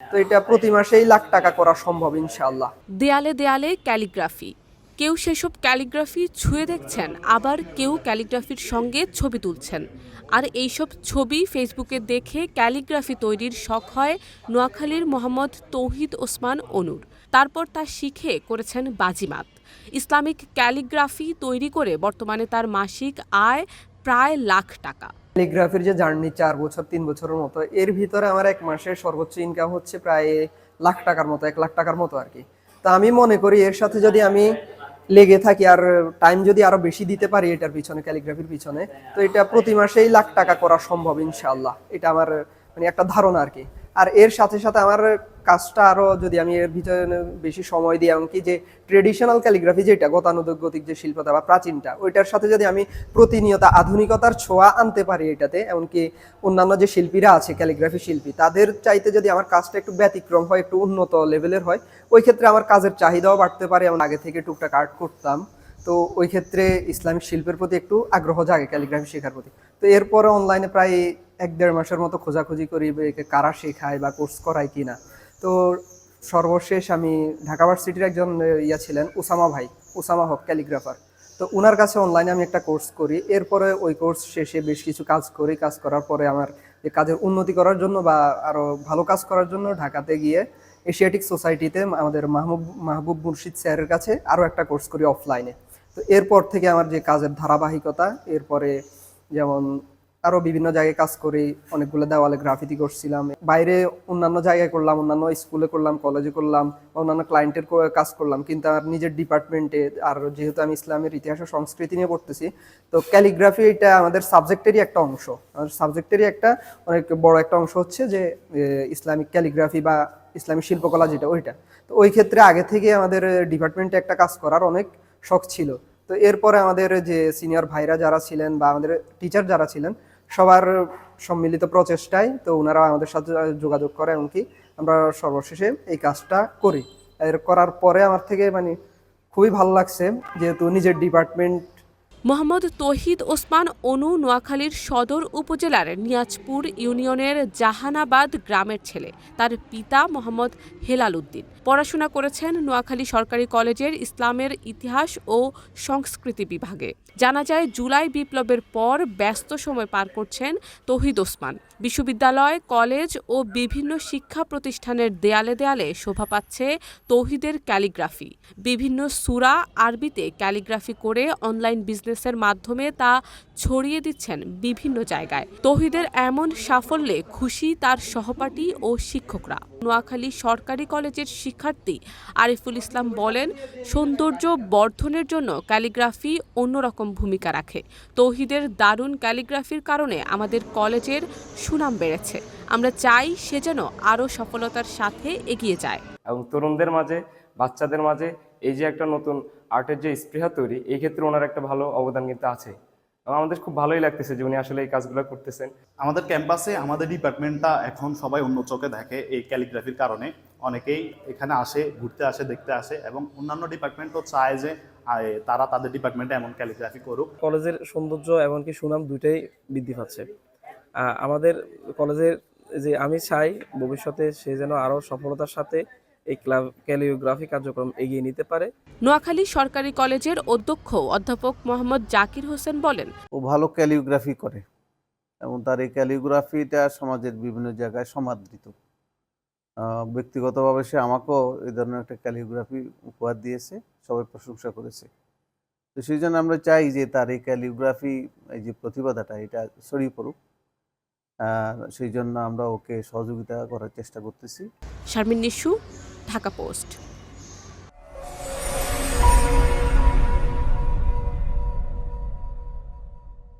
তো এটা প্রতি মাসেই লাখ টাকা করা সম্ভব ইনশাআল্লাহ। দেয়ালে দেয়ালে ক্যালিগ্রাফি, কেউ সেসব ক্যালিগ্রাফি ছুঁয়ে দেখছেন, আবার কেউ ক্যালিগ্রাফির সঙ্গে ছবি তুলছেন। আর এইসব ছবি ফেসবুকে দেখে ক্যালিগ্রাফি তৈরির শখ হয় নোয়াখালীর মোহাম্মদ তৌহিদ ওসমান অনুর। তারপর তা শিখে করেছেন বাজিমাত। ইসলামিক ক্যালিগ্রাফি তৈরি করে বর্তমানে তার মাসিক আয় প্রায় লাখ টাকা। ক্যালিগ্রাফির যে জার্নি 4 বছর 3 বছরের মতো, এর ভিতরে আমার এক মাসে সর্বোচ্চ ইনকাম হচ্ছে প্রায় লাখ টাকার মতো, 1 লাখ টাকার মতো আর কি। তা আমি মনে করি এর সাথে যদি আমি লেগে থাকি আর টাইম যদি আরো বেশি দিতে পারি এটার পিছনে, ক্যালিগ্রাফির পিছনে, তো এটা প্রতি মাসেই লাখ টাকা করা সম্ভব ইনশাআল্লাহ। এটা আমার মানে একটা ধারণা আর কি। আর এর সাথে সাথে আমার কাজটা আরো যদি আমি এর ভিতরে বেশি সময় দিই, এমনকি যে ট্রেডিশনাল ক্যালিগ্রাফি যেটা গতানুগতিক যে শিল্পতা বা প্রাচীনটা, ওইটার সাথে যদি আমি প্রতিনিয়ত আধুনিকতার ছোঁয়া আনতে পারি এটাতে, এমনকি অন্যান্য যে শিল্পীরা আছে ক্যালিগ্রাফি শিল্পী, তাদের চাইতে যদি আমার কাজটা একটু ব্যতিক্রম হয়, একটু উন্নত লেভেলের হয়, ওই ক্ষেত্রে আমার কাজের চাহিদাও বাড়তে পারে। আমি আগে থেকে টুকটাক আর্ট করতাম, তো ওই ক্ষেত্রে ইসলামিক শিল্পের প্রতি একটু আগ্রহ জাগে ক্যালিগ্রাফি শেখার প্রতি। তো এরপরে অনলাইনে প্রায় 1-1.5 মাসের মতো খোঁজাখুঁজি করি কারা শেখায় বা কোর্স করায় কিনা। তো সর্বশেষ আমি ঢাকা ভার্সিটির একজন ছিলেন উসামা হক ক্যালিগ্রাফার, তো ওনার কাছে অনলাইনে আমি একটা কোর্স করি। এরপরে ওই কোর্স শেষে বেশ কিছু কাজ করি। কাজ করার পরে আমার যে কাজের উন্নতি করার জন্য বা আরো ভালো কাজ করার জন্য ঢাকাতে গিয়ে এশিয়াটিক সোসাইটিতে আমাদের মাহবুব মুর্শিদ স্যারের কাছে আরো একটা কোর্স করি অফলাইনে। তো এরপর থেকে আমার যে কাজের ধারাবাহিকতা, এরপরে যেমন আরো বিভিন্ন জায়গায় কাজ করি, অনেকগুলো দেওয়ালে গ্রাফিতি করছিলাম, বাইরে অন্যান্য জায়গায় করলাম, অন্যান্য স্কুলে করলাম, কলেজে করলাম, অন্যান্য ক্লায়েন্টের কাজ করলাম। কিন্তু আমার নিজের ডিপার্টমেন্টে, আর যেহেতু আমি ইসলামের ইতিহাস ও সংস্কৃতি নিয়ে পড়তেছি, তো ক্যালিগ্রাফি এটা আমাদের সাবজেক্টেরই একটা অংশ। আমাদের সাবজেক্টেরই একটা অনেক বড় একটা অংশ হচ্ছে যে ইসলামিক ক্যালিগ্রাফি বা ইসলামিক শিল্পকলা যেটা, ওইটা। তো ওই ক্ষেত্রে আগে থেকে আমাদের ডিপার্টমেন্টে একটা কাজ করার অনেক শখ ছিল। তো এরপরে আমাদের যে সিনিয়র ভাইরা যারা ছিলেন বা আমাদের টিচার যারা ছিলেন, সবার সম্মিলিত প্রচেষ্টায় তো ওনারা আমাদের সাথে যোগাযোগ করে, এমনকি আমরা সর্বশেষে এই কাজটা করি। এর করার পরে আমার থেকে মানে খুবই ভালো লাগছে, যেহেতু নিজের ডিপার্টমেন্ট। মোহাম্মদ তৌহিদ ওসমান অনু নোয়াখালীর সদর উপজেলার নিয়াজপুর ইউনিয়নের জাহানাবাদ গ্রামের ছেলে। তার পিতা মোহাম্মদ হেলাল উদ্দিন পড়াশোনা করেছেন নোয়াখালী সরকারি কলেজের ইসলামের ইতিহাস ও সংস্কৃতি বিভাগে। জানা যায় জুলাই বিপ্লবের পর ব্যস্ত সময় পার করছেন তৌহিদ ওসমান। বিশ্ববিদ্যালয়, কলেজ ও বিভিন্ন শিক্ষা প্রতিষ্ঠানের দেয়ালে দেয়ালে শোভা পাচ্ছে তৌহিদের ক্যালিগ্রাফি। বিভিন্ন সূরা আরবিতে ক্যালিগ্রাফি করে অনলাইন বিজনেসের মাধ্যমে তা ছড়িয়ে দিচ্ছেন বিভিন্ন জায়গায়। তৌহিদের এমন সাফল্যে খুশি তার সহপাঠী ও শিক্ষকরা। নোয়াখালী সরকারি কলেজের শিক্ষার্থী আরিফুল ইসলাম বলেন, সৌন্দর্য বর্ধনের জন্য ক্যালিগ্রাফি অন্যরকম ভূমিকা রাখে। তৌহিদের দারুণ ক্যালিগ্রাফির কারণে আমাদের কলেজের সুনাম বেড়েছে। আমরা চাই সে যেন আরও সফলতার সাথে এগিয়ে যায়। এবং তরুণদের মাঝে, বাচ্চাদের মাঝে এই যে একটা নতুন আর্টের যে স্পৃহা তৈরি, এই ক্ষেত্রে ওনার একটা ভালো অবদান কিন্তু আছে। এবং আমাদের খুব ভালোই লাগতেছে যে উনি আসলে এই কাজগুলো করতেছেন। আমাদের ক্যাম্পাসে আমাদের ডিপার্টমেন্টটা এখন সবাই অন্য চোখে দেখে এই ক্যালিগ্রাফির কারণে। অনেকেই এখানে আসে, ঘুরতে আসে, দেখতে আসে, এবং অন্যান্য ডিপার্টমেন্টও চায় যে তারা তাদের ডিপার্টমেন্টে এমন ক্যালিগ্রাফি করুক। কলেজের সৌন্দর্য এমনকি সুনাম দুইটাই বৃদ্ধি পাচ্ছে। আমাদের কলেজের যে আমি চাই ভবিষ্যতে সে যেন আরও সফলতার সাথে এই ক্যালিওগ্রাফি কার্যক্রম এগিয়ে নিতে পারে। নোয়াখালী সরকারি কলেজের অধ্যক্ষ অধ্যাপক মোহাম্মদ জাকির হোসেন বলেন, ও ভালো ক্যালিওগ্রাফি করে এবং তার এই ক্যালিওগ্রাফিটা সমাজের বিভিন্ন জায়গায় সমাদৃত। ব্যক্তিগতভাবে সে আমাকেও এই ধরনের একটা ক্যালিওগ্রাফি উপহার দিয়েছে, সবাই প্রশংসা করেছে। তো সেই জন্য আমরা চাই যে তার এই ক্যালিওগ্রাফি, এই যে প্রতিভাটা, এটা ছড়িয়ে পড়ুক। সেই জন্য আমরা ওকে সহযোগিতা করার চেষ্টা করতেছি। শারমিন নিশু, ঢাকা পোস্ট।